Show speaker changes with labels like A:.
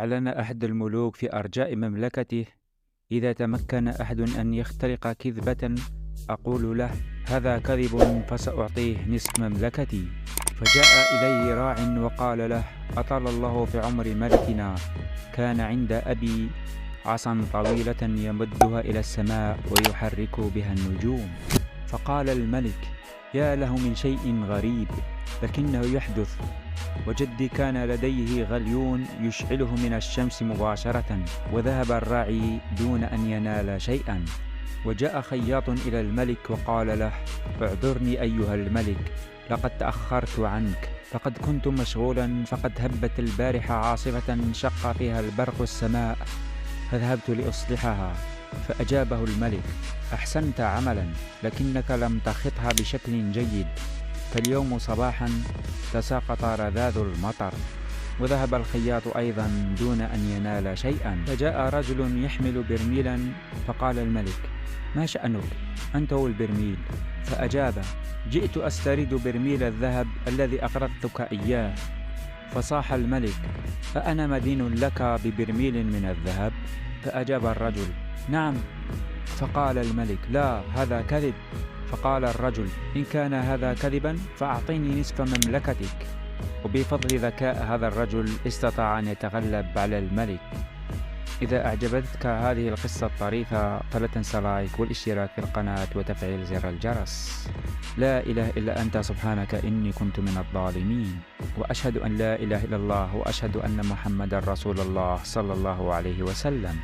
A: أعلن أحد الملوك في أرجاء مملكته: إذا تمكن أحد أن يخترق كذبة أقول له هذا كذب فسأعطيه نصف مملكتي. فجاء إليه راع وقال له: أطال الله في عمر ملكنا، كان عند أبي عصا طويلة يمدها إلى السماء ويحرك بها النجوم. فقال الملك: يا له من شيء غريب، لكنه يحدث. وجدي كان لديه غليون يشعله من الشمس مباشرة، وذهب الراعي دون أن ينال شيئا. وجاء خياط إلى الملك وقال له: اعذرني أيها الملك، لقد تأخرت عنك، فقد كنت مشغولا، فقد هبت البارحة عاصفة شق فيها البرق السماء، فذهبت لأصلحها. فأجابه الملك: أحسنت عملا، لكنك لم تخطها بشكل جيد، فاليوم صباحا تساقط رذاذ المطر. وذهب الخياط أيضا دون أن ينال شيئا. فجاء رجل يحمل برميلا، فقال الملك: ما شأنك أنت والبرميل؟ فأجاب: جئت أسترد برميل الذهب الذي أقرضتك إياه. فصاح الملك: فأنا مدين لك ببرميل من الذهب؟ فأجاب الرجل: نعم. فقال الملك: لا، هذا كذب. فقال الرجل: إن كان هذا كذبا فأعطيني نصف مملكتك. وبفضل ذكاء هذا الرجل استطاع أن يتغلب على الملك. إذا أعجبتك هذه القصة الطريفة فلا تنسى لايك والاشتراك في القناة وتفعيل زر الجرس. لا إله إلا أنت سبحانك إني كنت من الظالمين. وأشهد أن لا إله إلا الله، وأشهد أن محمدا رسول الله صلى الله عليه وسلم.